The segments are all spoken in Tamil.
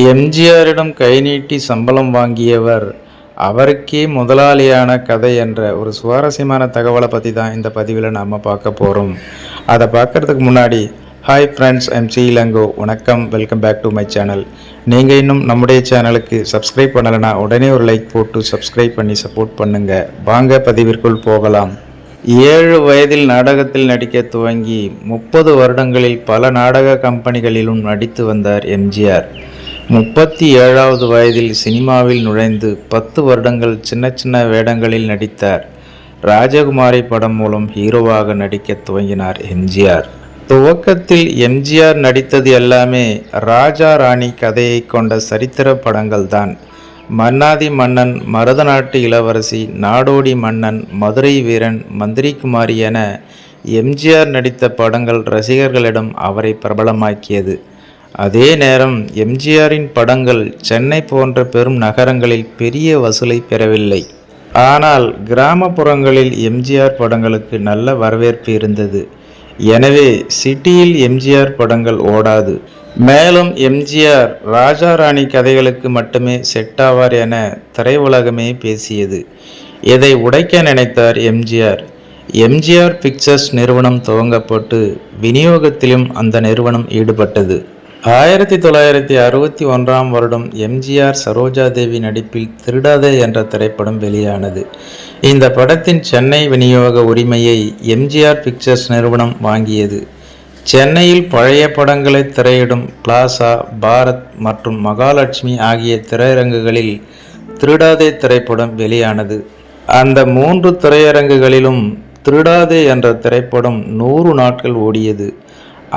எம்ஜிஆரிடம் கை நீட்டி சம்பளம் வாங்கியவர் அவருக்கே முதலாளியான கதை என்ற ஒரு சுவாரஸ்யமான தகவலை பற்றி தான் இந்த பதிவில் நாம் பார்க்க போகிறோம். அதை பார்க்குறதுக்கு முன்னாடி ஹாய் ஃப்ரெண்ட்ஸ், சி இளங்கோ. வணக்கம், welcome back to my channel. நீங்கள் இன்னும் நம்முடைய சேனலுக்கு சப்ஸ்கிரைப் பண்ணலைன்னா உடனே ஒரு லைக் போட்டு சப்ஸ்கிரைப் பண்ணி சப்போர்ட் பண்ணுங்கள். வாங்க பதிவிற்குள் போகலாம். 7 வயதில் நாடகத்தில் நடிக்க துவங்கி 30 வருடங்களில் பல நாடக கம்பெனிகளிலும் நடித்து வந்தார் எம்ஜிஆர். 37வது வயதில் சினிமாவில் நுழைந்து 10 வருடங்கள் சின்ன சின்ன வேடங்களில் நடித்தார். ராஜகுமாரி படம் மூலம் ஹீரோவாக நடிக்க துவங்கினார் எம்ஜிஆர். துவக்கத்தில் எம்ஜிஆர் நடித்தது எல்லாமே ராஜா ராணி கதையை கொண்ட சரித்திர படங்கள் தான். மன்னாதி மன்னன், மருதநாட்டு இளவரசி, நாடோடி மன்னன், மதுரை வீரன், மந்திரிக்குமாரி என எம்ஜிஆர் நடித்த படங்கள் ரசிகர்களிடம் அவரை பிரபலமாக்கியது. அதே நேரம் எம்ஜிஆரின் படங்கள் சென்னை போன்ற பெரும் நகரங்களில் பெரிய வசூலை பெறவில்லை. ஆனால் கிராமப்புறங்களில் எம்ஜிஆர் படங்களுக்கு நல்ல வரவேற்பு இருந்தது. எனவே சிட்டியில் எம்ஜிஆர் படங்கள் ஓடாது. மேலும் எம்ஜிஆர் ராஜா ராணி கதைகளுக்கு மட்டுமே செட் ஆவார் என திரையுலகமே பேசியது. இதை உடைக்க நினைத்தார் எம்ஜிஆர். எம்ஜிஆர் பிக்சர்ஸ் நிறுவனம் துவங்கப்பட்டு விநியோகத்திலும் அந்த நிறுவனம் ஈடுபட்டது. 1961ஆம் வருடம் எம்ஜிஆர் சரோஜா தேவி நடிப்பில் திருடாதே என்ற திரைப்படம் வெளியானது. இந்த படத்தின் சென்னை விநியோக உரிமையை எம்ஜிஆர் பிக்சர்ஸ் நிறுவனம் வாங்கியது. சென்னையில் பழைய படங்களை திரையிடும் பிளாசா, பாரத் மற்றும் மகாலட்சுமி ஆகிய திரையரங்குகளில் திருடாதே திரைப்படம் வெளியானது. அந்த 3 திரையரங்குகளிலும் திருடாதே என்ற திரைப்படம் 100 நாட்கள் ஓடியது.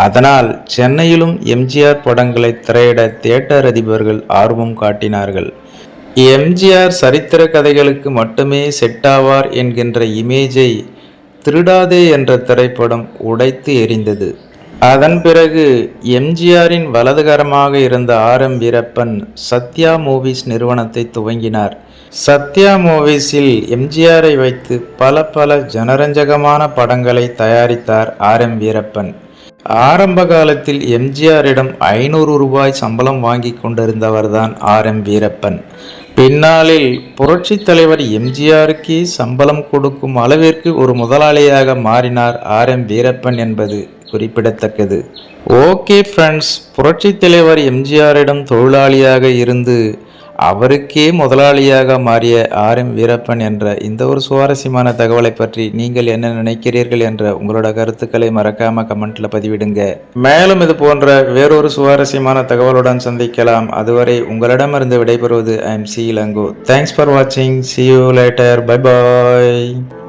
அதனால் சென்னையிலும் எம்ஜிஆர் படங்களை திரையிட தியேட்டர் அதிபர்கள் ஆர்வம் காட்டினார்கள். எம்ஜிஆர் சரித்திர கதைகளுக்கு மட்டுமே செட் ஆவார் என்கின்ற இமேஜை திருடாதே என்ற திரைப்படம் உடைத்து எறிந்தது. அதன் பிறகு எம்ஜிஆரின் வலதுகரமாக இருந்த ஆர்.எம். வீரப்பன் சத்யா மூவிஸ் நிறுவனத்தை துவங்கினார். சத்யா மூவிஸில் எம்ஜிஆரை வைத்து பல ஜனரஞ்சகமான படங்களை தயாரித்தார் ஆர்.எம். வீரப்பன். ஆரம்ப காலத்தில் எம்ஜிஆரிடம் 500 ரூபாய் சம்பளம் வாங்கி கொண்டிருந்தவர்தான் ஆர்.எம். வீரப்பன். பின்னாளில் புரட்சி தலைவர் எம்ஜிஆருக்கே சம்பளம் கொடுக்கும் அளவிற்கு ஒரு முதலாளியாக மாறினார் ஆர்.எம். வீரப்பன் என்பது குறிப்பிடத்தக்கது. ஓகே ஃப்ரெண்ட்ஸ், புரட்சி தலைவர் எம்ஜிஆரிடம் தொழிலாளியாக இருந்து அவருக்கே முதலாளியாக மாறிய ஆர்.எம். வீரப்பன் என்ற இந்த ஒரு சுவாரஸ்யமான தகவலை பற்றி நீங்கள் என்ன நினைக்கிறீர்கள் என்ற உங்களோட கருத்துக்களை மறக்காம கமெண்ட்ல பதிவிடுங்க. மேலும் இது போன்ற வேறொரு சுவாரஸ்யமான தகவலுடன் சந்திக்கலாம். அதுவரை உங்களிடமிருந்து விடைபெறுவது சி இளங்கோ. தேங்க்ஸ் ஃபார் வாட்சிங். See you later. Bye bye.